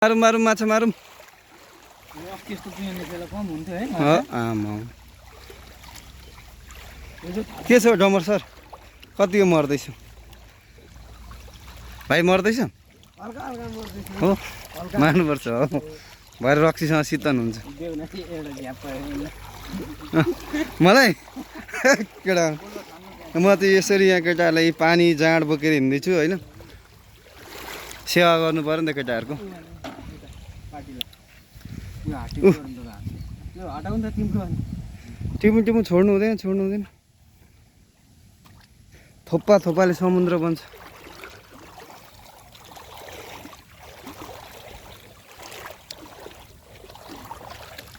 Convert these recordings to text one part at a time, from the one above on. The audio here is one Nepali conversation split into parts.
मारौँ मारौँ माछा मारौँ। के छ डमर सर, कति हो मर्दैछ भाइ? मर्दैछ हो, मार्नुपर्छ हो, भएर रक्सीसँग शीतन हुन्छ। मलाई केटा म त यसरी यहाँ केटाहरूलाई पानी जाँड बोकेर हिँड्दैछु होइन, सेवा गर्नु पर्यो नि त केटाहरूको। टिमु छोड्नु हुँदैन, छोड्नु हुँदैन। थोप्पा थोप्पाले समुद्र बन्छ।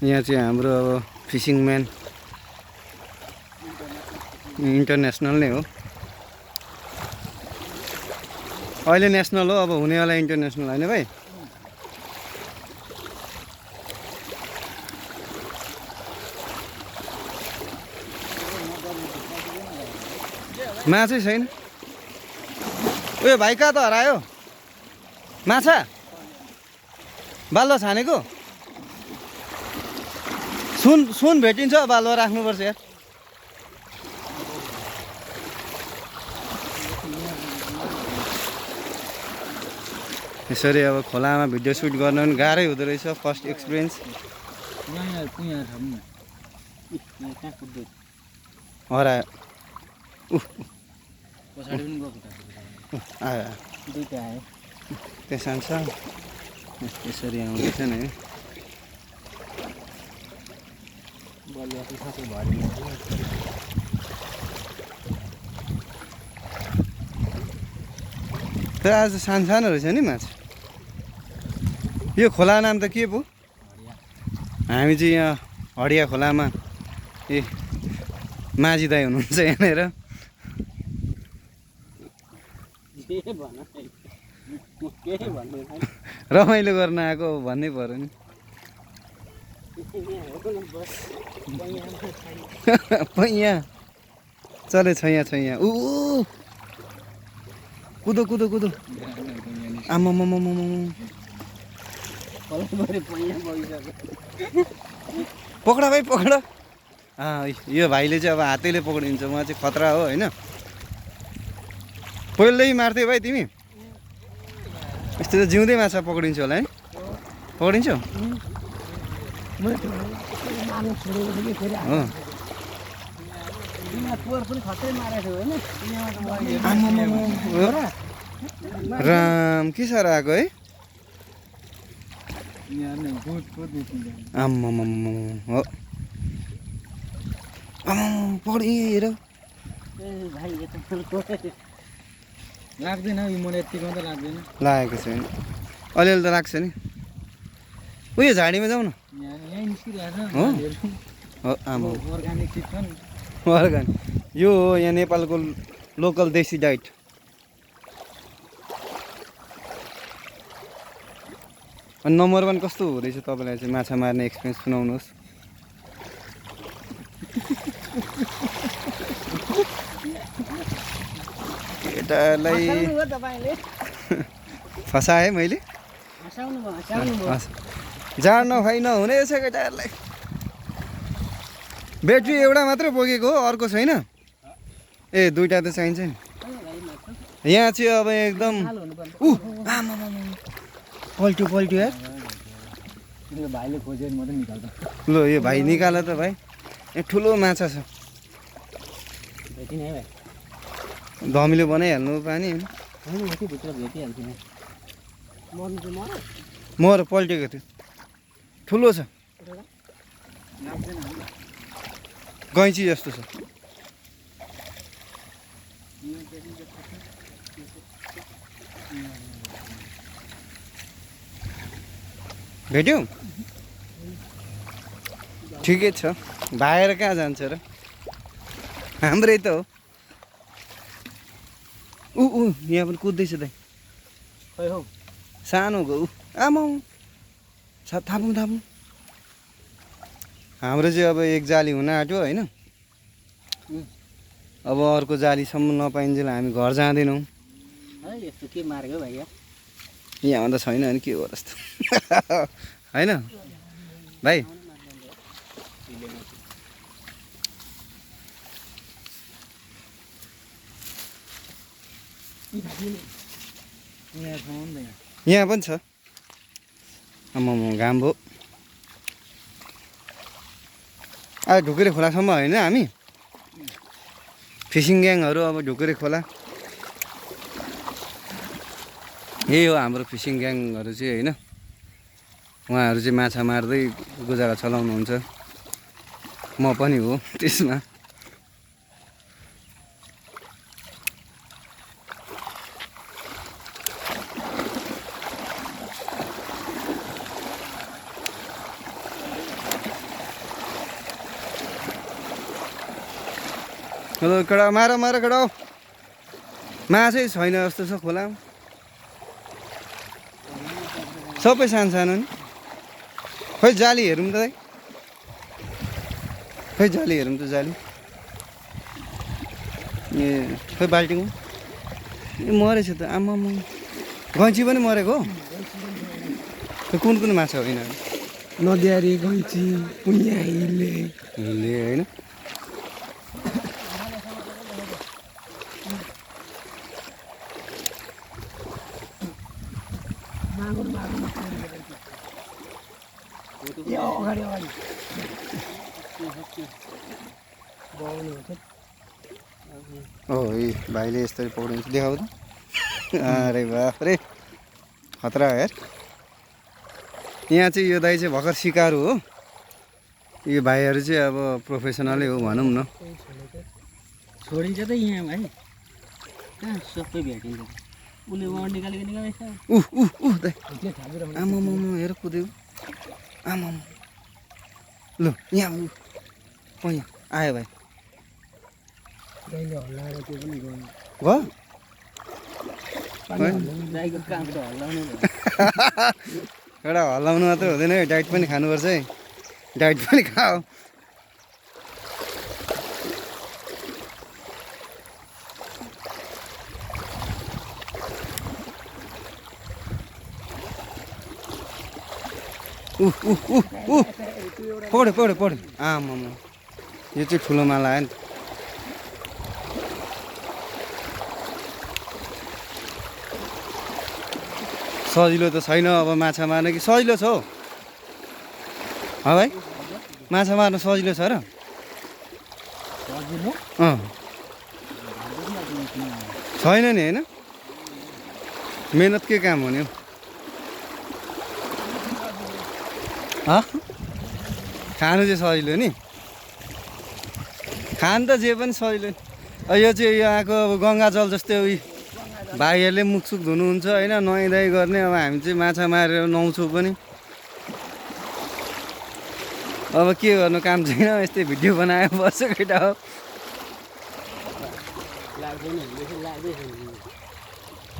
यहाँ चाहिँ हाम्रो अब फिसिङ म्यान इन्टरनेसनल नै हो, अहिले नेसनल हो, अब हुनेवाला इन्टरनेसनल होइन भाइ। माछै छैन। उयो भाइ कहाँ त हरायो माछा? बालुवा छानेको सुन भेटिन्छ, बालुवा राख्नुपर्छ यार। यसरी अब खोलामा भिडियो सुट गर्न पनि गाह्रै हुँदो रहेछ, फर्स्ट एक्सपिरियन्स। हरायो आयो त्यसो छ। यसरी आउँदैछ नि तर आज सानो सानो रहेछ नि माछा। यो खोला नाम त के पो? हामी चाहिँ यहाँ हडिया खोलामा ए माझी दाई हुनुहुन्छ यहाँनिर। रमाइलो गर्न आएको भन्नै पर्यो नि। पैया चले छैया छैया ऊ कुदो कुदो कुदो। आमा पकडा भाइ पकडा। यो भाइले चाहिँ अब हातैले पक्रिन्छ, उहाँ चाहिँ खतरा हो होइन। पहिल्यै मार्थ्यौ भाइ तिमी? यस्तो त जिउँदै माछा पक्रिन्छ होला है? पक्रिन्छौ? राम के साह्रो आएको है। आम्मा हो पक्रि हेर लाग्दैन। यतिको त लाग्दैन, लागेको छैन, अलिअलि त लाग्छ नि। उयो झाडीमा जाउँ न। हो आमा अर्गानिक चिज छ नि। अर्गानिक यो हो यहाँ नेपालको लोकल देसी डाइट। अनि नम्बर 1 कस्तो हुँदैछ तपाईँलाई चाहिँ माछा मार्ने एक्सपिरियन्स सुनाउनुहोस्। केटालाई फसाएँ मैले। जाड नखाइ नहुने रहेछ केटाहरूलाई। ब्याट्री एउटा मात्रै बोकेको हो, अर्को छैन? ए दुईवटा त चाहिन्छ नि। यहाँ चाहिँ अब एकदम पल्ट्यो यार। भाइले खोजेर मात्रै निकाल्छ। ल यो भाइ निकाल त भाइ, यहाँ ठुलो माछा छ। धमिलो बनाइहाल्नु पानी मर पल्टेको थियो, ठुलो छ, गैँची जस्तो छ। भेट्यौ? ठिकै छ, भागेर कहाँ जान्छ र, हाम्रै त हो। यहाँ पनि कुद्दैछ दाइ। खै हौ सानो गो आमा थापौँ। हाम्रो चाहिँ अब एक जाली हुन आँट्यो होइन। अब अर्को जालीसम्म नपाइन्जेल हामी घर जाँदैनौँ। यस्तो के मार्यो भैया? यहाँ त छैन भने के हो जस्तो होइन भाइ यहाँ पनि छ आम्मामा घाम भयो अब ढुकुरे खोलासम्म होइन हामी फिसिङ ग्याङहरू अब ढुकुरे खोला यही हो हाम्रो फिसिङ ग्याङहरू चाहिँ होइन उहाँहरू चाहिँ माछा मार्दै गुजारा चलाउनुहुन्छ म पनि हो त्यसमा हेलो कडा मार मार कडा माछै छैन जस्तो छ खोलामा सबै सानो सानो नि खोइ जाली हेरौँ त दाइ खोइ जाली हेरौँ त जाली ए खोइ बाल्टीमा ए मरेछ त आम्मामा गैँची पनि मरेको हो खोइ कुन कुन माछा होइन नदियारी गैँची पुइया हिले हिले होइन ओ ए भाइले यस्तरी पौडिन्छ देखाउ त अरे बाफ रे खतरा यार यहाँ चाहिँ यो दाइ चाहिँ भर्खर सिकारु हो यो भाइहरू चाहिँ अब प्रोफेसनलै हो भनौँ न छोडिन्छ त यहाँ भाइ कहाँ सबै भेटिन्छ उसले वहाँ निकालेको निकालेछ दाइ आमामा हेर कुद्यो आमामा लु यहाँ यहाँ आयो भाइ हल्लाएर त्यो पनि गयो गयो एउटा हल्लाउनु मात्रै हुँदैन है डाइट पनि खानुपर्छ है डाइट पनि खाऊ पढ्यो पढ्यो पढ्यो आमामा यो चाहिँ ठुलो माला आयो नि त सजिलो त छैन अब माछा मार्न कि सजिलो छ हौ भाइ माछा मार्न सजिलो छ र छैन नि होइन मेहनतकै काम हो नि हौ खानु चाहिँ सजिलो नि खानु त जे पनि सजिलो नि यो चाहिँ यहाँको अब गङ्गा जल जस्तै उयो भाइहरूले मुखसुख धुनुहुन्छ होइन नुहाइधुवाइ गर्ने अब हामी चाहिँ माछा मारेर नुहाउँछौँ पनि अब के गर्नु काम छैन यस्तै भिडियो बनाएर बस्छ केटा हो